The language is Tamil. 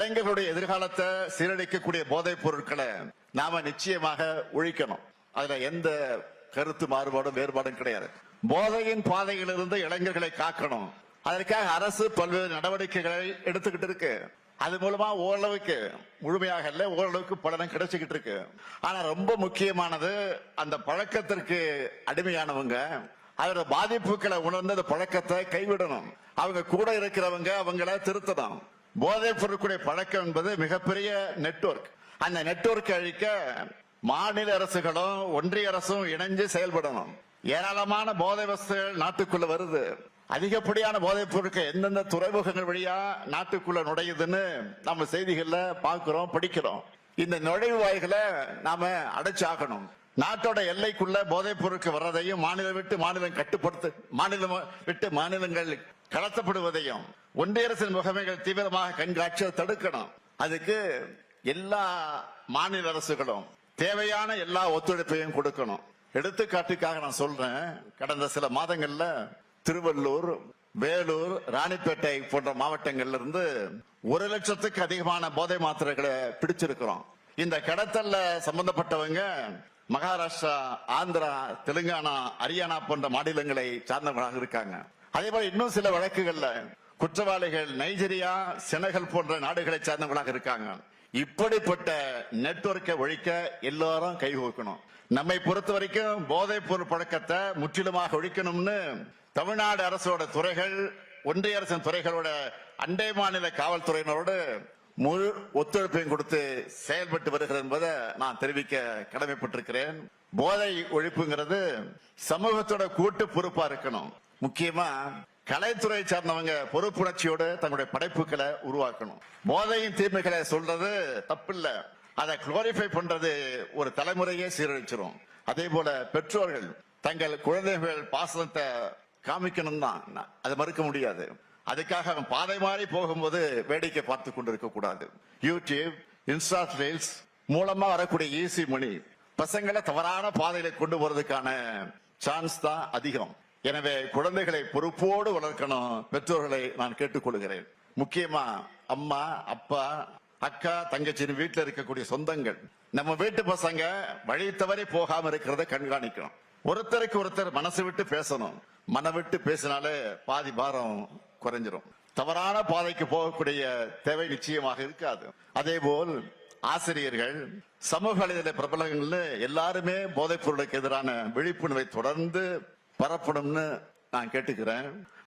இளைஞர்களுடைய எதிர்காலத்தை சீரழிக்கக்கூடிய போதைப் பொருட்களை நாம நிச்சயமாக ஒழிக்கணும். அதுல எந்த கருத்து மாறுபாடும் வேறுபாடும் கிடையாது. போதையின் பாதையிலிருந்து இளைஞர்களை காக்கணும். அதற்காக அரசு பல்வேறு நடவடிக்கைகளை எடுத்துக்கிட்டு இருக்கு. அது மூலமா ஓரளவுக்கு முழுமையாக இல்ல, ஓரளவுக்கு பலனும் கிடைச்சுக்கிட்டு இருக்கு. ஆனா ரொம்ப முக்கியமானது, அந்த பழக்கத்திற்கு அடிமையானவங்க அதோட பாதிப்புகளை உணர்ந்து அந்த பழக்கத்தை கைவிடணும். அவங்க கூட இருக்கிறவங்க அவங்கள திருத்தணும். போதைப் பொருட்களுடைய பழக்கம் என்பது மிகப்பெரிய நெட்வொர்க். அந்த நெட்வொர்க் அழிக்க மாநில அரசுகளும் ஒன்றிய அரசும் இணைஞ்சு செயல்படணும். ஏராளமான போதை வஸ்துகள் நாட்டுக்குள்ள வருது. அதிகப்படியான போதைப் பொருட்கள் எந்தெந்த துறைமுகங்கள் வழியா நாட்டுக்குள்ள நுழையுதுன்னு நம்ம செய்திகள்ல பாக்குறோம், படிக்கிறோம். இந்த நுழைவு வாய்களை நாம அடைச்சாகணும். நாட்டோட எல்லைக்குள்ள போதைப் பொருட்கள் வர்றதையும் மாநிலம் விட்டு மாநிலம் மாநிலம் விட்டு மாநிலங்கள் கடத்தப்படுவதையும் ஒன்றிய அரசின் முகமைகள் தீவிரமாக கண்காட்சி தடுக்கணும். அதுக்கு எல்லா மாநில அரசுகளும் தேவையான எல்லா ஒத்துழைப்பையும் கொடுக்கணும். எடுத்துக்காட்டுக்காக நான் சொல்றேன், கடந்த சில மாதங்கள்ல திருவள்ளூர், வேலூர், ராணிப்பேட்டை போன்ற மாவட்டங்கள்ல இருந்து 1 லட்சத்துக்கு அதிகமான போதை மாத்திரைகளை பிடிச்சிருக்கிறோம். இந்த கடத்தல்ல சம்பந்தப்பட்டவங்க மகாராஷ்டிரா, ஆந்திரா, தெலுங்கானா, ஹரியானா போன்ற மாநிலங்களை சார்ந்தவர்களாக இருக்காங்க. அதே போல இன்னும் சில வழக்குகள்ல குற்றவாளிகள் நைஜீரியா, செனகல் போன்ற நாடுகளை சார்ந்தவர்களாக இருக்காங்க. இப்படிப்பட்ட நெட்வொர்க்கை ஒழிக்க எல்லாரும் கைகோக்கணும். நம்மை பொறுத்த வரைக்கும் போதைப் பொருள் பழக்கத்தை முற்றிலுமாக ஒழிக்கணும்னு தமிழ்நாடு அரசோட துறைகள், ஒன்றிய அரசின் துறைகளோட அண்டை மாநில காவல்துறையினரோடு முழு ஒத்துழைப்பையும் கொடுத்து செயல்பட்டு வருகிறது என்பதை நான் தெரிவிக்க கடமைப்பட்டிருக்கிறேன். போதை ஒழிப்புங்கிறது சமூகத்தோட கூட்டு பொறுப்பா இருக்கணும். முக்கியமா கலைத்துறை சார்ந்தவங்க பொறுப்புணர்ச்சியோட தங்களுடைய படைப்புகளை உருவாக்கணும். போதையின் தீமைகளை சொல்றது தப்பில்ல, அதை குளோரிஃபை பண்றது ஒரு தலைமுறையே சீரழிச்சிரும். அதே போல பெற்றோர்கள் தங்கள் குழந்தைகள் பாசனத்தை காமிக்கணும் தான், அதை மறுக்க முடியாது. அதுக்காக அவன் பாதை மாறி போகும்போது வேடிக்கை பார்த்து கொண்டிருக்க கூடாது. யூடியூப், இன்ஸ்டா ரீல்ஸ் மூலமா வரக்கூடிய ஈஸி மணி பசங்களை தவறான பாதையில கொண்டு போறதுக்கான சான்ஸ் தான் அதிகம். எனவே குழந்தைகளை பொறுப்போடு வளர்க்கணும். பெற்றோர்களை நான் கேட்டுக்கொள்கிறேன். முக்கியமா அம்மா, அப்பா, அக்கா, தங்கச்சின்னு வீட்டுல இருக்கக்கூடிய சொந்தங்கள், நம்ம வீட்டு பசங்க வழி தவறி போகாம இருக்கிறத கண்காணிக்கணும். ஒருத்தருக்கு ஒருத்தர் மனசு விட்டு பேசணும். மனம் விட்டு பேசினாலே பாதி பாரம் குறைஞ்சிரும். தவறான பாதைக்கு போகக்கூடிய தேவை நிச்சயமாக இருக்காது. அதே போல் ஆசிரியர்கள், சமூக வலைதள பிரபலங்கள் எல்லாருமே போதைப் பொருளுக்கு எதிரான விழிப்புணர்வை தொடர்ந்து பரப்பணும்னு நான் கேட்டுக்கிறேன்.